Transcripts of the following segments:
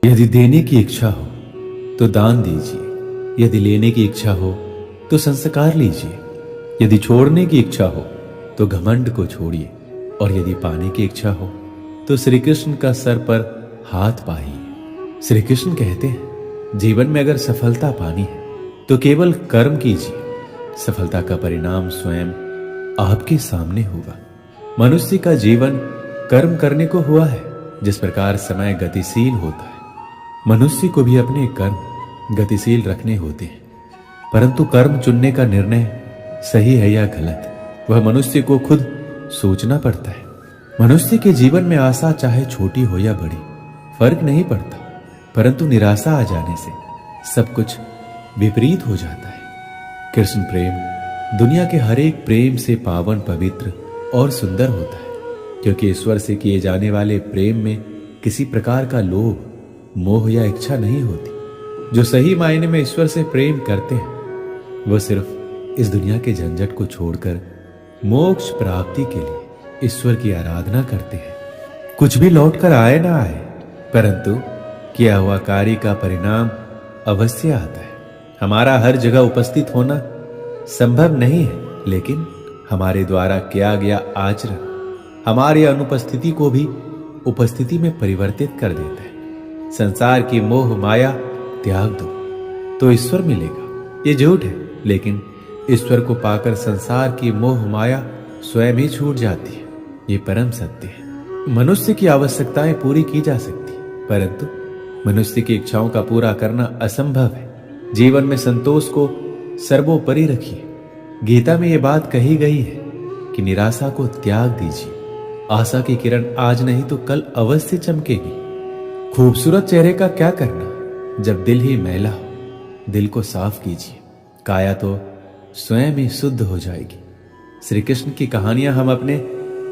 यदि देने की इच्छा हो तो दान दीजिए, यदि लेने की इच्छा हो तो संस्कार लीजिए, यदि छोड़ने की इच्छा हो तो घमंड को छोड़िए, और यदि पाने की इच्छा हो तो श्री कृष्ण का सर पर हाथ पाइए। श्री कृष्ण कहते हैं, जीवन में अगर सफलता पानी है तो केवल कर्म कीजिए, सफलता का परिणाम स्वयं आपके सामने होगा। मनुष्य का जीवन कर्म करने को हुआ है। जिस प्रकार समय गतिशील होता है, मनुष्य को भी अपने कर्म गतिशील रखने होते हैं, परंतु कर्म चुनने का निर्णय सही है या गलत, वह मनुष्य को खुद सोचना पड़ता है। मनुष्य के जीवन में आशा चाहे छोटी हो या बड़ी फर्क नहीं पड़ता, परंतु निराशा आ जाने से सब कुछ विपरीत हो जाता है। कृष्ण प्रेम दुनिया के हर एक प्रेम से पावन, पवित्र और सुंदर होता है, क्योंकि ईश्वर से किए जाने वाले प्रेम में किसी प्रकार का लोभ, मोह या इच्छा नहीं होती। जो सही मायने में ईश्वर से प्रेम करते हैं वह सिर्फ इस दुनिया के झंझट को छोड़कर मोक्ष प्राप्ति के लिए ईश्वर की आराधना करते हैं। कुछ भी लौट कर आए ना आए, परंतु किया हुआ कार्य का परिणाम अवश्य आता है। हमारा हर जगह उपस्थित होना संभव नहीं है, लेकिन हमारे द्वारा किया गया आचरण हमारी अनुपस्थिति को भी उपस्थिति में परिवर्तित कर देता है। संसार की मोह माया त्याग दो तो ईश्वर मिलेगा, ये झूठ है, लेकिन ईश्वर को पाकर संसार की मोह माया स्वयं ही छूट जाती है, ये परम सत्य है। मनुष्य की आवश्यकताएं पूरी की जा सकती, परंतु मनुष्य की इच्छाओं का पूरा करना असंभव है। जीवन में संतोष को सर्वोपरि रखिए। गीता में यह बात कही गई है कि निराशा को त्याग दीजिए, आशा की किरण आज नहीं तो कल अवश्य चमकेगी। खूबसूरत चेहरे का क्या करना जब दिल ही मैला हो। दिल को साफ कीजिए, काया तो स्वयं ही शुद्ध हो जाएगी। श्री कृष्ण की कहानियां हम अपने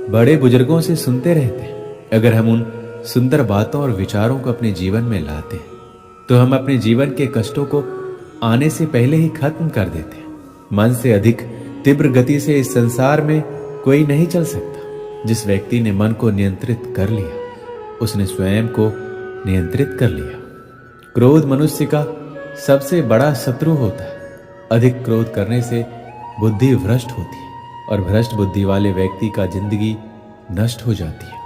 बड़े बुजुर्गों से सुनते रहते हैं। अगर हम उन सुंदर बातों और विचारों को अपने जीवन में लाते हैं तो हम अपने जीवन के कष्टों को आने से पहले ही खत्म कर देते हैं। मन से अधिक तीव्र गति से इस संसार में कोई नहीं चल सकता। जिस व्यक्ति ने मन को नियंत्रित कर लिया उसने स्वयं को नियंत्रित कर लिया। क्रोध मनुष्य का सबसे बड़ा शत्रु होता है। अधिक क्रोध करने से बुद्धि भ्रष्ट होती है, और भ्रष्ट बुद्धि वाले व्यक्ति का जिंदगी नष्ट हो जाती है।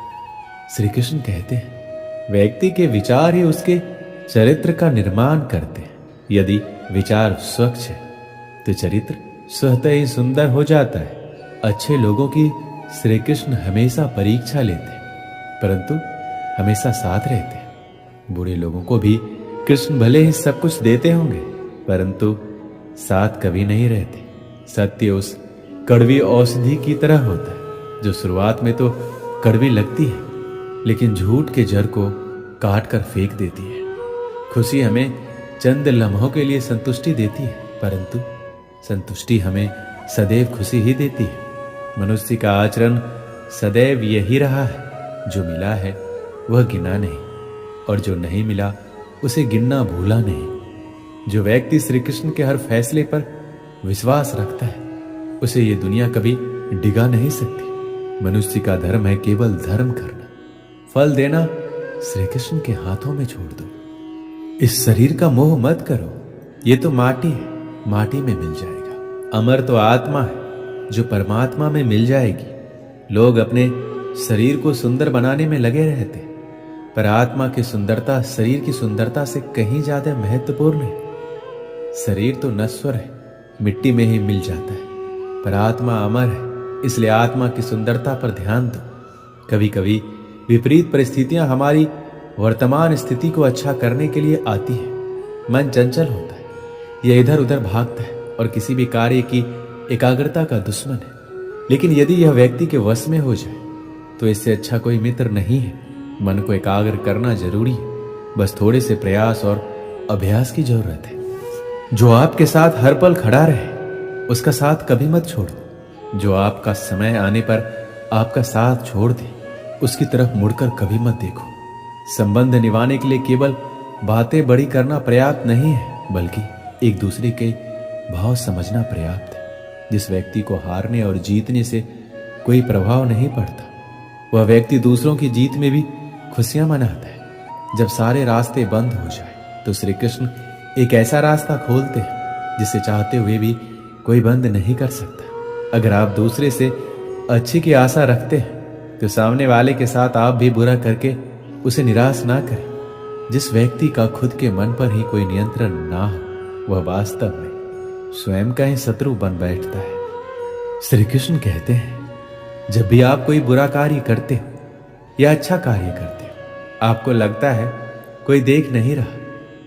श्री कृष्ण कहते हैं, व्यक्ति के विचार ही उसके चरित्र का निर्माण करते हैं। यदि विचार स्वच्छ है तो चरित्र स्वतः ही सुंदर हो जाता है। अच्छे लोगों की श्री कृष्ण हमेशा परीक्षा लेते हैं, परंतु हमेशा साथ रहते हैं। बुरे लोगों को भी कृष्ण भले ही सब कुछ देते होंगे, परंतु साथ कभी नहीं रहते। सत्य उस कड़वी औषधि की तरह होता है जो शुरुआत में तो कड़वी लगती है, लेकिन झूठ के जड़ को काट कर फेंक देती है। खुशी हमें चंद लम्हों के लिए संतुष्टि देती है, परंतु संतुष्टि हमें सदैव खुशी ही देती है। मनुष्य का आचरण सदैव यही रहा है, जो मिला है वह गिना नहीं, और जो नहीं मिला उसे गिनना भूला नहीं। जो व्यक्ति श्री कृष्ण के हर फैसले पर विश्वास रखता है उसे ये दुनिया कभी डिगा नहीं सकती। मनुष्य का धर्म है केवल धर्म करना, फल देना श्री कृष्ण के हाथों में छोड़ दो। इस शरीर का मोह मत करो, ये तो माटी है, माटी में मिल जाएगा। अमर तो आत्मा है जो परमात्मा में मिल जाएगी। लोग अपने शरीर को सुंदर बनाने में लगे रहते, पर आत्मा की सुंदरता शरीर की सुंदरता से कहीं ज्यादा महत्वपूर्ण है। शरीर तो नश्वर है, मिट्टी में ही मिल जाता है, पर आत्मा अमर है, इसलिए आत्मा की सुंदरता पर ध्यान दो। कभी कभी विपरीत परिस्थितियां हमारी वर्तमान स्थिति को अच्छा करने के लिए आती है। मन चंचल होता है, यह इधर उधर भागता है और किसी भी कार्य की एकाग्रता का दुश्मन है। लेकिन यदि यह व्यक्ति के वश में हो जाए तो इससे अच्छा कोई मित्र नहीं है। मन को एकाग्र करना जरूरी है, बस थोड़े से प्रयास और अभ्यास की जरूरत है। जो आपके साथ हर पल खड़ा रहे उसका साथ कभी मत छोड़ो। जो आपका समय आने पर आपका साथ छोड़ दे उसकी तरफ मुड़कर कभी मत देखो। संबंध निभाने के लिए केवल बातें बड़ी करना पर्याप्त नहीं है, बल्कि एक दूसरे के भाव समझना पर्याप्त है। जिस व्यक्ति को हारने और जीतने से कोई प्रभाव नहीं पड़ता, वह व्यक्ति दूसरों की जीत में भी खुशियां मनाता है। जब सारे रास्ते बंद हो जाए तो श्री कृष्ण एक ऐसा रास्ता खोलते हैं जिसे चाहते हुए भी कोई बंद नहीं कर सकता। अगर आप दूसरे से अच्छे की आशा रखते हैं तो सामने वाले के साथ आप भी बुरा करके उसे निराश ना करें। जिस व्यक्ति का खुद के मन पर ही कोई नियंत्रण ना हो वह वास्तव में स्वयं का ही शत्रु बन बैठता है। श्री कृष्ण कहते हैं, जब भी आप कोई बुरा कार्य करते हो या अच्छा कार्य करते हो, आपको लगता है कोई देख नहीं रहा,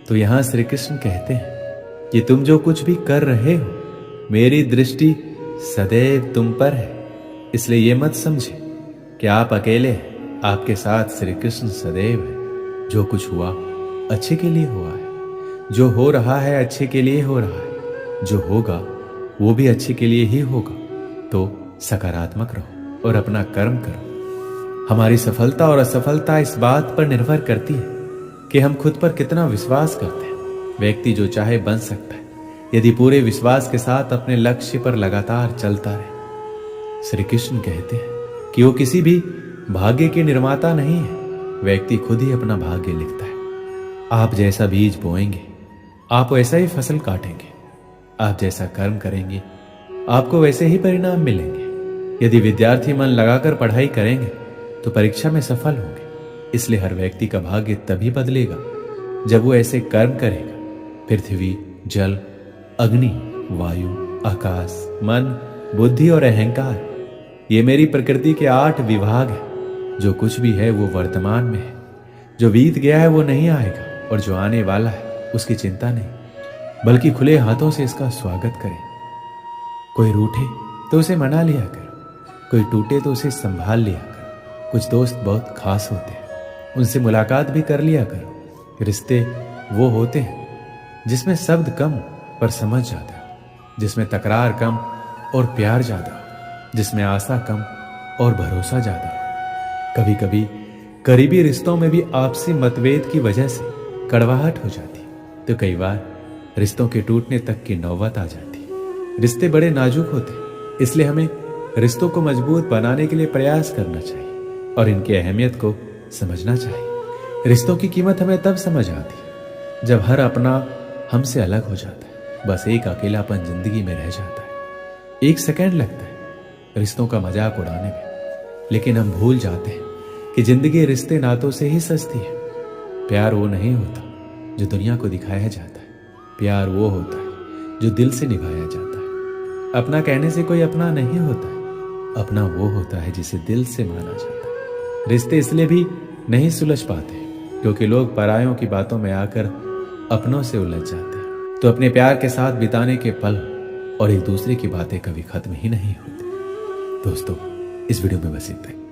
तो यहां श्री कृष्ण कहते हैं कि तुम जो कुछ भी कर रहे हो मेरी दृष्टि सदैव तुम पर है। इसलिए ये मत समझे कि आप अकेले हैं, आपके साथ श्री कृष्ण सदैव है। जो कुछ हुआ अच्छे के लिए हुआ है, जो हो रहा है अच्छे के लिए हो रहा है, जो होगा वो भी अच्छे के लिए ही होगा। तो सकारात्मक रहो और अपना कर्म करो। हमारी सफलता और असफलता इस बात पर निर्भर करती है कि हम खुद पर कितना विश्वास करते हैं। व्यक्ति जो चाहे बन सकता है यदि पूरे विश्वास के साथ अपने लक्ष्य पर लगातार चलता रहे। श्री कृष्ण कहते हैं कि वो किसी भी भाग्य के निर्माता नहीं है, व्यक्ति खुद ही अपना भाग्य लिखता है। आप जैसा बीज बोएंगे आप वैसा ही फसल काटेंगे, आप जैसा कर्म करेंगे आपको वैसे ही परिणाम मिलेंगे। यदि विद्यार्थी मन लगाकर पढ़ाई करेंगे तो परीक्षा में सफल होंगे। इसलिए हर व्यक्ति का भाग्य तभी बदलेगा जब वो ऐसे कर्म करेगा। पृथ्वी, जल, अग्नि, वायु, आकाश, मन, बुद्धि और अहंकार, ये मेरी प्रकृति के 8 विभाग हैं। जो कुछ भी है वो वर्तमान में है, जो बीत गया है वो नहीं आएगा और जो आने वाला है उसकी चिंता नहीं, बल्कि खुले हाथों से इसका स्वागत करें। कोई रूठे तो उसे मना लिया करो, कोई टूटे तो उसे संभाल लिया करो। कुछ दोस्त बहुत खास होते हैं, उनसे मुलाकात भी कर लिया करो। रिश्ते वो होते हैं जिसमें शब्द कम पर समझ ज्यादा हो, जिसमें तकरार कम और प्यार ज्यादा हो, जिसमें आशा कम और भरोसा ज्यादा हो। कभी कभी करीबी रिश्तों में भी आपसी मतभेद की वजह से कड़वाहट हो जाती, तो कई बार रिश्तों के टूटने तक की नौबत आ जाती। रिश्ते बड़े नाजुक होते, इसलिए हमें रिश्तों को मजबूत बनाने के लिए प्रयास करना चाहिए और इनकी अहमियत को समझना चाहिए। रिश्तों की कीमत हमें तब समझ आती जब हर अपना हमसे अलग हो जाता है। बस एक अकेलापन जिंदगी में रह जाता है। 1 सेकंड लगता है रिश्तों का मजाक उड़ाने में, लेकिन हम भूल जाते हैं कि जिंदगी रिश्ते नातों से ही सस्ती है। प्यार वो नहीं होता जो दुनिया को दिखाया जाता है, प्यार वो होता है जो दिल से निभाया जाता है। अपना कहने से कोई अपना नहीं होता है, अपना वो होता है जिसे दिल से माना जाता है। रिश्ते इसलिए भी नहीं सुलझ पाते क्योंकि लोग परायों की बातों में आकर अपनों से उलझ जाते हैं। तो अपने प्यार के साथ बिताने के पल और एक दूसरे की बातें कभी खत्म ही नहीं होती। दोस्तों, इस वीडियो में बस इतना ही।